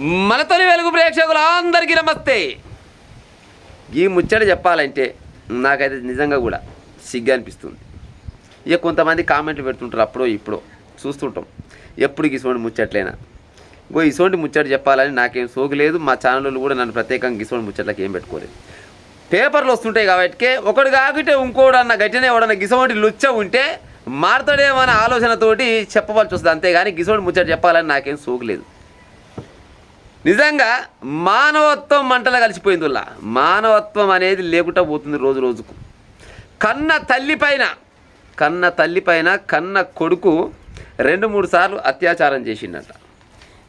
మన తొలి వెలుగు ప్రేక్షకులందరికీ నమస్తే. ఈ ముచ్చట చెప్పాలంటే నాకైతే నిజంగా కూడా సిగ్గు అనిపిస్తుంది. ఇక కొంతమంది కామెంట్లు పెడుతుంటారు, అప్పుడో ఇప్పుడో చూస్తుంటాం. ఎప్పుడు గిసోంటి ముచ్చట్లేనా, ఇసోంటి ముచ్చట చెప్పాలని నాకేం సోకులేదు. మా ఛానళ్ళు కూడా నన్ను ప్రత్యేకంగా గిసోంటి ముచ్చట్లకి ఏం పెట్టుకోలేదు. పేపర్లు వస్తుంటాయి కాబట్టి ఒకటి కాకుంటే ఇంకోడు అన్న గట్టినే ఎవడన్నా గిసోంటి లుచ్చ ఉంటే మారుతాడేమన్న ఆలోచనతోటి చెప్పవలసి వస్తుంది. అంతేగాని గిసోంటి ముచ్చట చెప్పాలని నాకేం సోకులేదు. నిజంగా మానవత్వం మంటలు కలిసిపోయిందిలా. మానవత్వం అనేది లేకుండా పోతుంది రోజు రోజుకు. కన్న తల్లి పైన కన్న కొడుకు 2-3 సార్లు అత్యాచారం చేసిండట.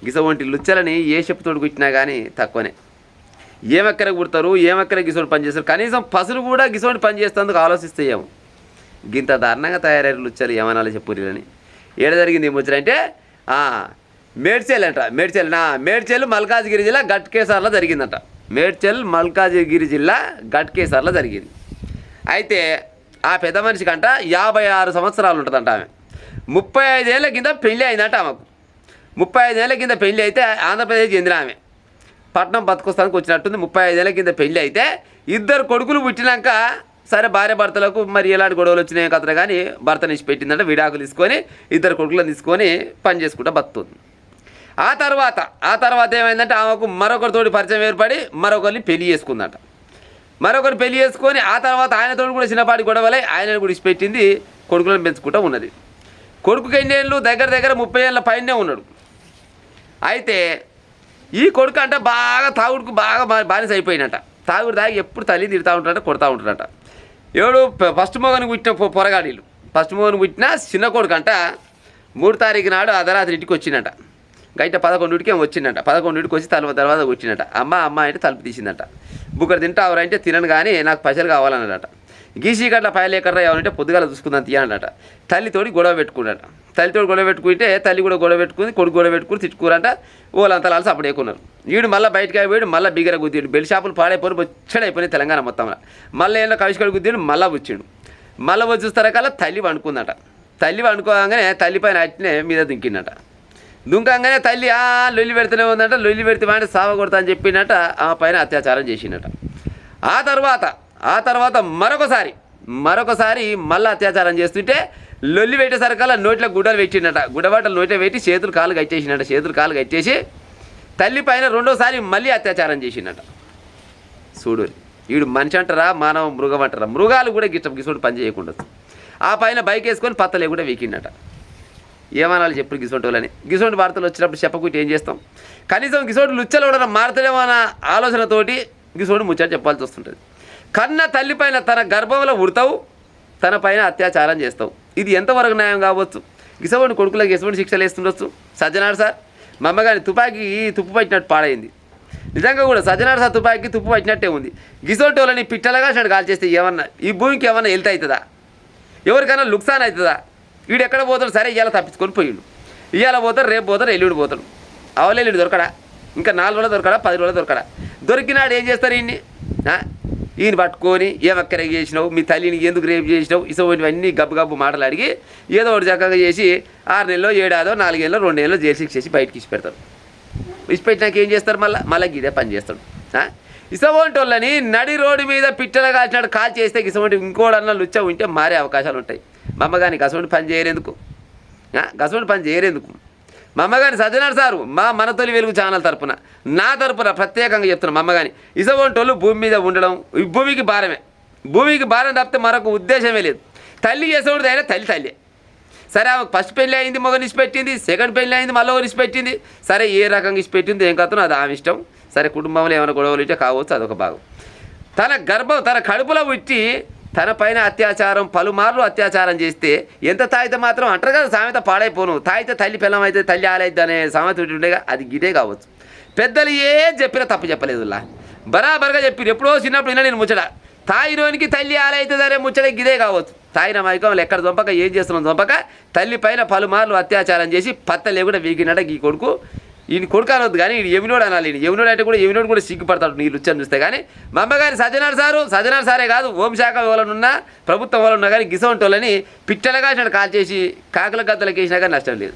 గిసవంటి లుచ్చలని ఏ చెప్పుతోడు కుట్టినా కానీ తక్కువనే. ఏమెక్కడ కుడతారు, ఏమెక్కడ గిసోటి పని చేస్తారు. కనీసం పసులు కూడా గిసోటి పని చేస్తేందుకు ఆలోచిస్తాయేమో. గింత దారుణంగా తయారయ్యారు లుచ్చలు. ఏమనాలో చెప్పులని. ఏడ జరిగింది ఈ ముచ్చట అంటే మేడ్చల్ అంట. మేడ్చల్ మల్కాజ్గిరి జిల్లా గట్కేసర్లో జరిగిందంట. మేడ్చల్ మల్కాజ్గిరి జిల్లా గట్కేసర్లో జరిగింది. అయితే ఆ పెద్ద మనిషికి అంట 56 సంవత్సరాలు ఉంటుందంట. ఆమె 35 ఏళ్ళ కింద పెళ్ళి అయిందంట. ఆమెకు 35 ఏళ్ళ కింద పెళ్ళి అయితే ఆంధ్రప్రదేశ్ చెందిన ఆమె పట్నం బతుకొస్తానికి వచ్చినట్టుంది. 35 ఏళ్ళ కింద పెళ్ళి అయితే 2 కొడుకులు పుట్టినాక సరే భార్య భర్తలకు మరి ఎలాంటి గొడవలు వచ్చినాయో కథ కానీ భర్తని ఇచ్చి పెట్టిందంటే విడాకులు తీసుకొని 2 కొడుకులను తీసుకొని పని చేసుకుంటూ బతుకుతుంది. ఆ తర్వాత ఏమైందంటే ఆమెకు మరొకరితోటి పరిచయం ఏర్పడి మరొకరిని పెళ్లి చేసుకుందంట. మరొకరు పెళ్లి చేసుకొని ఆ తర్వాత ఆయనతో కూడా చిన్నపాటి గొడవలై ఆయనను కూడా ఇచ్చిపెట్టింది. కొడుకులను పెంచుకుంటూ ఉన్నది. కొడుకుకి ఎన్నేళ్ళు దగ్గర 30 ఏళ్ళ పైనే ఉన్నాడు. అయితే ఈ కొడుకు అంటే బాగా తాగుడుకు బాగా బానిస అయిపోయినట్ట. తాగుడు తాగి ఎప్పుడు తల్లి తిడుతూ ఉంటాడట, కొడతా ఉంటాడట. ఎవడు ఫస్ట్ మోగని పుట్టిన పొరగాడీలు. ఫస్ట్ మోగని పుట్టిన చిన్న కొడుకు అంట 3 తారీఖు నాడు అర్ధరాత్రి ఇంటికి వచ్చిందట. గైట 11కి ఏమో వచ్చిందట. 11కి వచ్చి తర్వాత వచ్చిందట. అమ్మ అంటే తలుపు తీసిందట. బుక్కడు తింటావరా అంటే తినను కానీ నాకు పైసలు కావాలన్నాడట. గీసీ గట్ల పైలు ఎక్కడ ఏమనంటే పొద్దుగాల చూసుకుందాం తీయాలన్నట. తల్లితోటి గొడవ పెట్టుకున్నాడట. తల్లితోటి గొడవ పెట్టుకుంటే తల్లి కూడా గొడవ పెట్టుకుని కొడుకు గొడవ పెట్టుకుని తిట్టుకురంట. వాళ్ళంతా లాల్సి అప్పుడు ఎక్కున్నారు. వీడు మళ్ళీ బయటకు అయిపోయాడు. మళ్ళీ బిగ్గర గుద్దిండు. బెల్లి షాపులు పాడైపోయి బొచ్చడైపోయినాయి తెలంగాణ మొత్తంలో. మళ్ళీ ఏమన్నా కవిష్కడు గుద్దిండు. మళ్ళీ వచ్చిండు. మళ్ళీ వచ్చి చూస్తారకల్లా తల్లి వండుకుందట. తల్లి వండుకోగానే తల్లి పైన అట్నే మీద దుంకిందట. దుంకంగానే తల్లి లొల్లి పెడుతూనే ఉందంట. లొల్లి పెడితే వాడిని సావ కొడతా అని చెప్పినట్ట. ఆమె పైన అత్యాచారం చేసిందట. ఆ తర్వాత మరొకసారి మళ్ళీ అత్యాచారం చేస్తుంటే లొల్లి పెట్టేసరికల్లా నోట్లో గుడ్డలు పెట్టిండట. గుడ్డబాటలు నోట్లో పెట్టి చేతులు కాళ్ళు కట్టేసి తల్లి పైన 2వసారి మళ్ళీ అత్యాచారం చేసిందట. చూడు, వీడు మనిషి అంటారా మానవ మృగం అంటారా? మృగాలు కూడా గిసోడు పని చేయకుండా ఆ పైన బైక్ వేసుకొని పత్తలే కూడా వీకిండట. ఏమనాలి చెప్పు గిసోటోళ్ళని. గిసోటి వార్తలు వచ్చినప్పుడు చెప్పకుంటే ఏం చేస్తాం? కనీసం గిసోటి లుచ్చలు కూడా మారుతాడేమో అన్న ఆలోచనతోటి గిసోటి ముచ్చట చెప్పాల్సి వస్తుంటుంది. కన్న తల్లి పైన తన గర్భంలో ఉడతావు, తన పైన అత్యాచారం చేస్తావు. ఇది ఎంతవరకు న్యాయం కావచ్చు? గిసోటి కొడుకులకు ఎటువంటి శిక్షలు వేస్తుండొచ్చు? సజ్జనాడు సార్ మా అమ్మగారి తుపాకీ తుప్పు పట్టినట్టు పాడైంది. నిజంగా కూడా సజ్జనాడు సార్ తుపాకీ తుప్పు పట్టినట్టే ఉంది. గిసోటి వాళ్ళని పిట్టలుగా కాల్ చేస్తే ఏమన్నా ఈ భూమికి ఏమన్నా వెళ్తా అవుతుందా? ఎవరికైనా లుక్సాన్ అవుతుందా? వీడు ఎక్కడ పోతాడు? సరే ఇవాళ తప్పించుకొని పోయిండు. ఇవాళ పోతాడు, రేపు పోతాడు, ఎల్లుండి పోతాడు. అవలేడు దొరకడా? ఇంకా 4 రోజులు దొరకడా, 10 రోజులు దొరకడా? దొరికినాడు ఏం చేస్తారు? ఈయన పట్టుకొని ఏమక్కర చేసినావు, మీ తల్లిని ఎందుకు రేపు చేసినావు, ఇసోవన్నీ గబ్బు మాటలు అడిగి ఏదో ఒకటి చక్కగా చేసి 6 నెలలో 7 ఆదో 4 ఏళ్ళలో 2 ఏళ్ళలో జైలు శిక్ష చేసి బయటకి ఇచ్చిపెడతారు. ఇచ్చిపెట్టినాక ఏం చేస్తారు? మళ్ళీ ఇదే పని చేస్తాడు. ఇసవంటి వాళ్ళని నడి రోడ్డు మీద పిట్టలు కాల్చినట్టు కాల్ చేస్తే ఇసవంటి ఇంకోడన్నా లుచ్చ ఉంటే మారే అవకాశాలు ఉంటాయి. మా అమ్మగాని గసవంటి పని చేయరేందుకు? మా అమ్మగాని సజ్జనాడు సారు మన తొలి వెలుగు ఛానల్ తరపున నా తరపున ప్రత్యేకంగా చెప్తున్నాను. మా అమ్మగాని ఇసవంటి వాళ్ళు భూమి మీద ఉండడం ఈ భూమికి భారం తప్పితే మరొక ఉద్దేశమే లేదు. తల్లి చేసేవాడు అయినా తల్లి సరే. ఆమెకు ఫస్ట్ పెళ్ళి అయింది, మొగని ఇచ్చిపెట్టింది. సెకండ్ పెళ్ళి అయింది, మళ్ళీ ఒకరు ఇచ్చిపెట్టింది. సరే ఏ రకంగా ఇచ్చిపెట్టింది ఏం కథనో అది ఆమె ఇష్టం. సరే కుటుంబంలో ఏమైనా గొడవలు ఉంటే కావచ్చు, అదొక భాగం. తన కడుపులో పుట్టి తన పైన పలుమార్లు అత్యాచారం చేస్తే ఎంత తాగితే మాత్రం అంటారు కదా సామెత పాడైపోను. తాగితే తల్లి పిల్లం అయితే తల్లి ఆలైద్ది అనే సామెత ఉండేగా, అది గిదే కావచ్చు. పెద్దలు ఏం చెప్పినా తప్పు చెప్పలేదులా, బరాబర్గా చెప్పిరు. ఎప్పుడో చిన్నప్పుడు నేను ముచ్చట తాయినోనికి తల్లి ఆలైతుంది అనే ముచ్చట గిదే కావచ్చు. తాయిన మైకంలో ఎక్కడ దొంపక ఏం చేస్తున్నాం దొంపక తల్లి పైన పలుమార్లు అత్యాచారం చేసి పత్తలే కూడా వీకినట. ఈ కొడుకు ఈయన కొడుకు అనొద్దు కానీ యమునోడు అనాలి. యమునోడు అంటే కూడా యమునోడు కూడా సిగ్గుపడతాడు నీళ్ళు లుచ్చని చూస్తే. కానీ మా అమ్మగారి సజ్జనాడు సారే కాదు, హోంశాఖ వాళ్ళనున్నా ప్రభుత్వం వాళ్ళు ఉన్నా కానీ గిసవంటి వాళ్ళని పిట్టలుగా కాల్ చేసి కాకుల గద్దలకి వేసినా కానీ నష్టం లేదు.